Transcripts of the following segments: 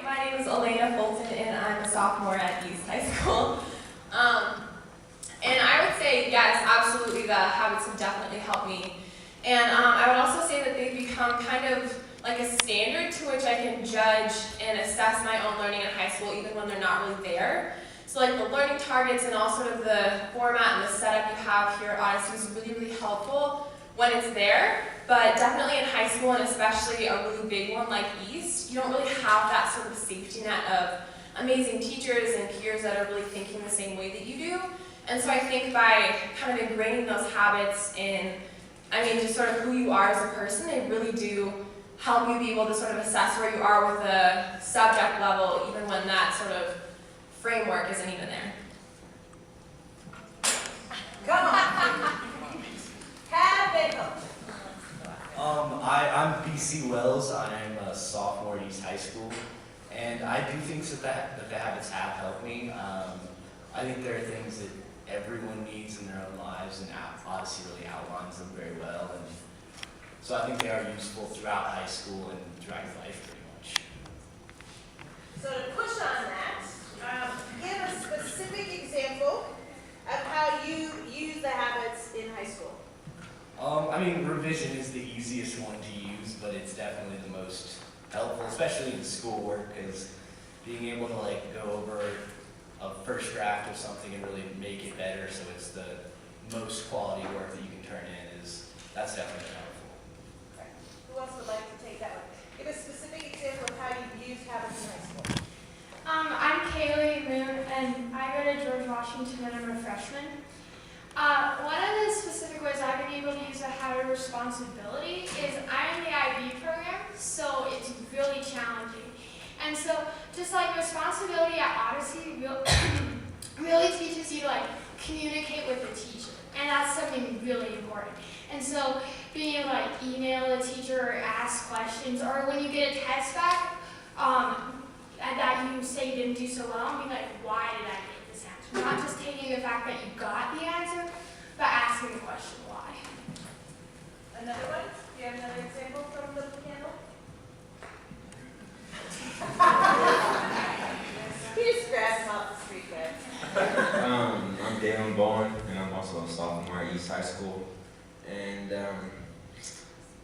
my name is Elena Fulton, and I'm a sophomore at East High School. And I would say, yes, absolutely, the habits have definitely helped me. And I would also say that they've become kind of like a standard to which I can judge and assess my own learning in high school, even when they're not really there. So like the learning targets and all sort of the format and the setup you have here at Odyssey is really, really helpful when it's there. But definitely in high school, and especially a really big one like East, you don't really have that sort of safety net of amazing teachers and peers that are really thinking the same way that you do. And so I think by kind of ingraining those habits in, just sort of who you are as a person, they really do help you be able to sort of assess where you are with a subject level, even when that sort of framework isn't even there. Come on. Have it. I'm BC Wells. I'm a sophomore at East High School, and I do think that the habits have helped me. I think there are things that everyone needs in their own lives, and Odyssey really outlines them very well. And so I think they are useful throughout high school and throughout your life, pretty much. So to push on that, give a specific example of how you use the habits in high school. Revision is the easiest one to use, but it's definitely the most helpful, especially in schoolwork, because being able to go over a first draft of something and really make it better so it's the most quality work that you can turn in that's definitely helpful. Okay. Who else would like to take that one? Give a specific example of how you've used habits in high school. I'm Kaylee Moon, and I go to George Washington, and I'm a freshman. One of the specific ways I've been able to use a habit of responsibility is I'm in the IB program, so it's really challenging. And so just like responsibility at Odyssey really teaches you to communicate with the teacher. And that's something really important. And so being able to email the teacher or ask questions, or when you get a test back that you say you didn't do so well, and be like, why did I get this answer? Not just taking the fact that you got the answer, but asking the question why. Another one? Do you have another example from the panel? He just grabbed him off the street, guys. I'm Dalen Bowen, and I'm also a sophomore at East High School. And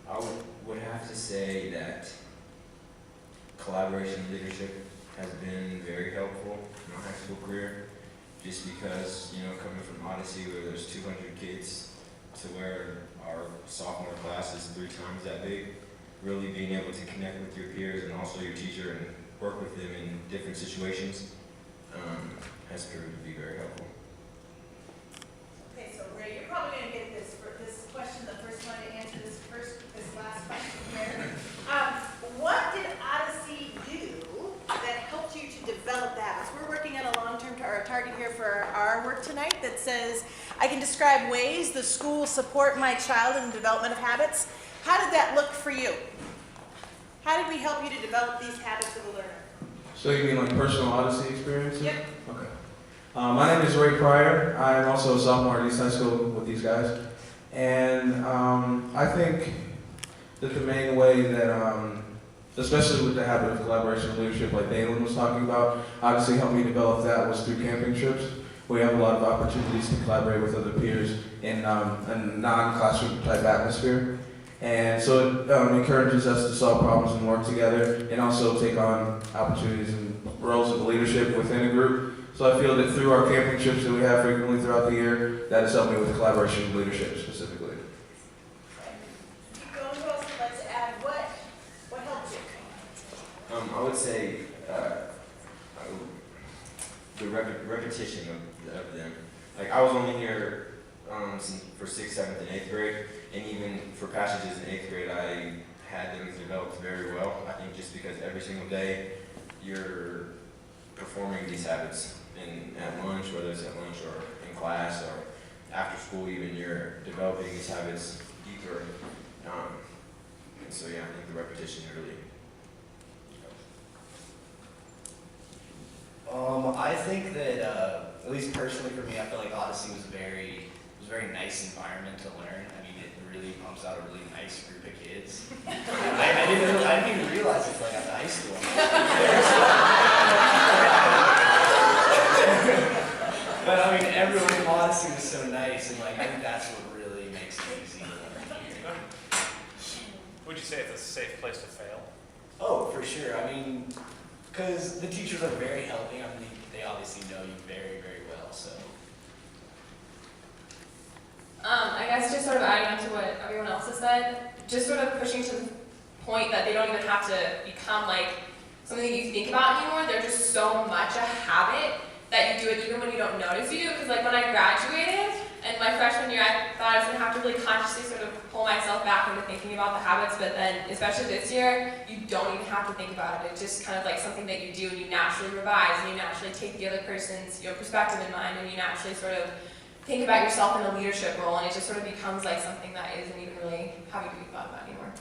I would have to say that collaboration and leadership has been very helpful in my high school career, just because, coming from Odyssey where there's 200 kids to where our sophomore class is 3 times that big, really being able to connect with your peers and also your teacher and work with them in different situations has proven to be very helpful. Okay, so Ray, you're probably going to get this question, the first one to answer this last question here. What did Odyssey do that helped you to develop the habits? We're working on a long-term target here for our work tonight that says, I can describe ways the school support my child in the development of habits. How did that look for you? How did we help you to develop these habits of a learner? So you mean personal Odyssey experiences? Yep. Okay. My name is Ray Pryor. I'm also a sophomore at East High School with these guys. And I think that the main way that, especially with the habit of collaboration and leadership like Dalen was talking about, obviously helped me develop that was through camping trips. We have a lot of opportunities to collaborate with other peers in a non-classroom type atmosphere. And so it encourages us to solve problems and work together, and also take on opportunities and roles of leadership within a group. So I feel that through our camping trips that we have frequently throughout the year, that has helped me with collaboration and leadership specifically. Keep going. Who else would like to add? What helped you? I would say the repetition of them. I was only here for 6th, 7th, and 8th grade, and even for passages in 8th grade, I had them developed very well. I think just because every single day you're performing these habits at lunch, whether it's at lunch or in class or after school, even you're developing these habits deeper. And so yeah, I think the repetition really. I think that, at least personally for me, I feel like Odyssey was a very nice environment to learn. It really pumps out a really nice group of kids. I didn't even realize it until I got to high school. But I mean, everyone in Odyssey was so nice, and like I think that's what really makes it easy. Would you say it's a safe place to fail? Oh, for sure. I mean, because the teachers are very helping. I mean, they obviously know you very, very well. So. I guess just sort of adding on to what everyone else has said, just sort of pushing to the point that they don't even have to become like something that you think about anymore. They're just so much a habit that you do it even when you don't notice you do. Because like when I graduated and my freshman year, I thought I was gonna have to really consciously sort of pull myself back into thinking about the habits. But then, especially this year, you don't even have to think about it. It's just kind of like something that you do, and you naturally revise, and you naturally take the other person's perspective in mind, and you naturally sort of think about yourself in a leadership role, and it just sort of becomes like something that isn't even really having to be thought about anymore.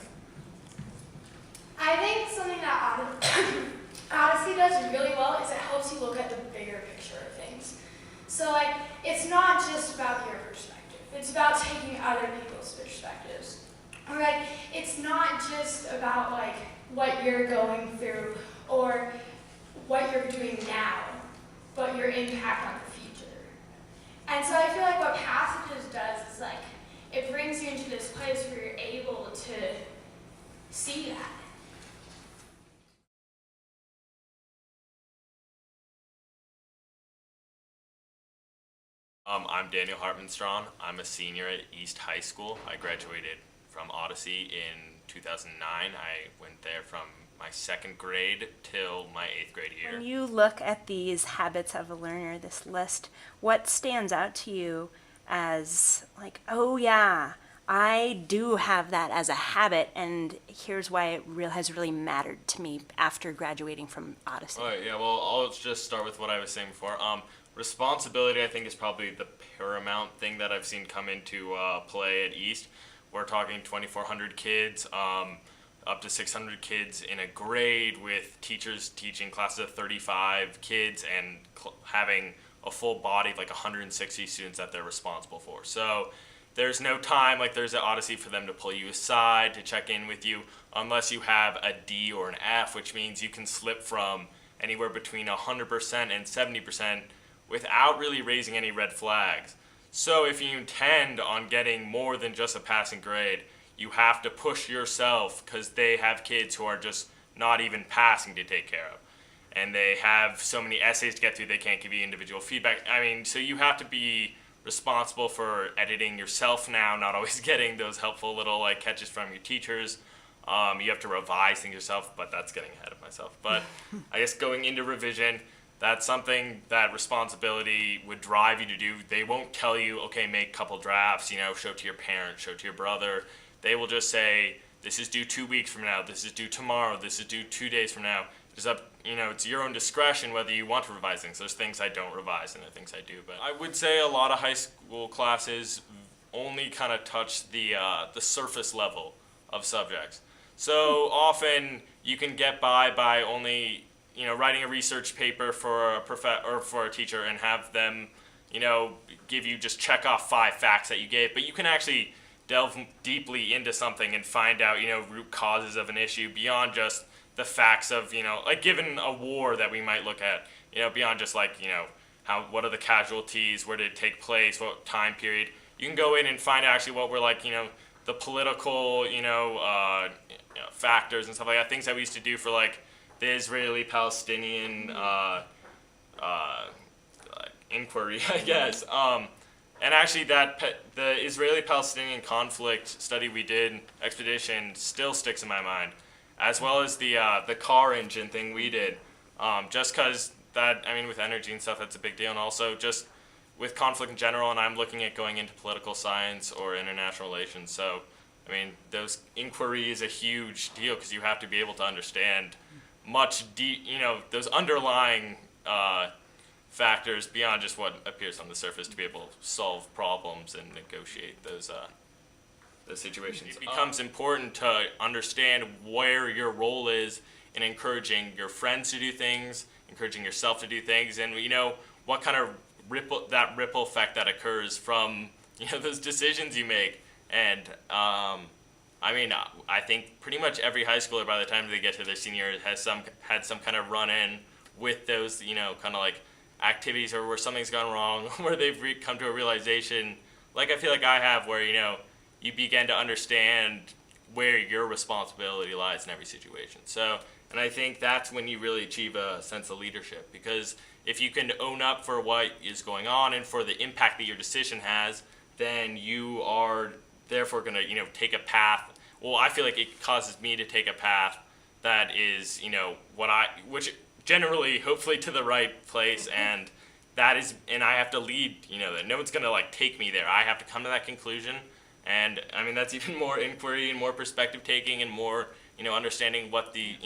I think something that Odyssey does really well is it helps you look at the bigger picture of things. So like, it's not just about your perspective. It's about taking other people's perspectives. Or like, it's not just about like what you're going through or what you're doing now, but your impact on the future. And so I feel like what Passages does is like, it brings you into this place where you're able to see that. I'm Daniel Hartman-Strawn. I'm a senior at East High School. I graduated from Odyssey in 2009. I went there from my 2nd grade till my 8th grade year. When you look at these habits of a learner, this list, what stands out to you as like, oh yeah, I do have that as a habit, and here's why it has really mattered to me after graduating from Odyssey? All right, yeah, well, I'll just start with what I was saying before. Responsibility, I think, is probably the paramount thing that I've seen come into play at East. We're talking 2,400 kids, up to 600 kids in a grade, with teachers teaching classes of 35 kids and having a full body of like 160 students that they're responsible for. So there's no time like there's at Odyssey for them to pull you aside to check in with you unless you have a D or an F, which means you can slip from anywhere between 100% and 70% without really raising any red flags. So if you intend on getting more than just a passing grade, you have to push yourself, because they have kids who are just not even passing to take care of. And they have so many essays to get through, they can't give you individual feedback. I mean, so you have to be responsible for editing yourself now, not always getting those helpful little like catches from your teachers. You have to revise things yourself, but that's getting ahead of myself. But I guess going into revision, that's something that responsibility would drive you to do. They won't tell you, okay, make a couple drafts, show to your parents, show to your brother. They will just say, this is due 2 weeks from now, this is due tomorrow, this is due 2 days from now. It's up, it's your own discretion whether you want to revise things. There's things I don't revise and there are things I do. But I would say a lot of high school classes only kind of touch the surface level of subjects. So often you can get by only writing a research paper for a teacher and have them, give you just check off 5 facts that you gave, but you can actually delve deeply into something and find out, root causes of an issue beyond just the facts of, like given a war that we might look at, beyond just like, what are the casualties, where did it take place, what time period. You can go in and find actually what were like, the political, factors and stuff like that, things that we used to do for like the Israeli-Palestinian inquiry, I guess. And actually the Israeli-Palestinian conflict study we did, expedition, still sticks in my mind, as well as the car engine thing we did. Just because that, with energy and stuff, that's a big deal. And also just with conflict in general, and I'm looking at going into political science or international relations. So, those inquiry is a huge deal because you have to be able to understand those underlying factors beyond just what appears on the surface to be able to solve problems and negotiate those situations. It becomes important to understand where your role is in encouraging your friends to do things, encouraging yourself to do things, and what kind of ripple effect that occurs from those decisions you make And I mean, I think pretty much every high schooler by the time they get to their senior year has had some kind of run-in with those, kind of like activities or where something's gone wrong, where they've come to a realization, like I feel like I have, where you begin to understand where your responsibility lies in every situation. So, and I think that's when you really achieve a sense of leadership, because if you can own up for what is going on and for the impact that your decision has, then you are therefore going to, take a path. Well, I feel like it causes me to take a path that is, which generally, hopefully to the right place, and I have to lead, that no one's going to like take me there. I have to come to that conclusion. And I mean, that's even more inquiry and more perspective taking and more, understanding what the,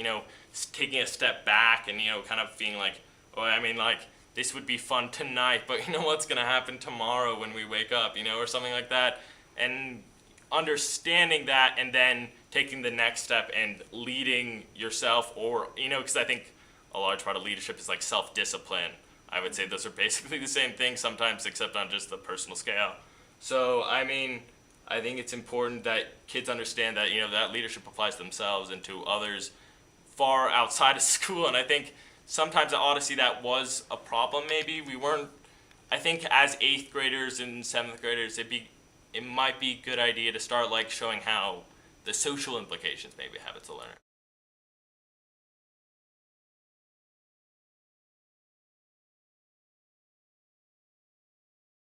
taking a step back and, kind of being like, oh, I mean, like, this would be fun tonight, but what's going to happen tomorrow when we wake up, or something like that. And understanding that and then taking the next step and leading yourself, or, because I think a large part of leadership is like self-discipline. I would say those are basically the same thing sometimes, except on just the personal scale. So, I mean, I think it's important that kids understand that, that leadership applies to themselves and to others far outside of school. And I think sometimes at Odyssey that was a problem maybe. We weren't, I think as 8th graders and 7th graders, it might be a good idea to start like showing how the social implications maybe have it to learn.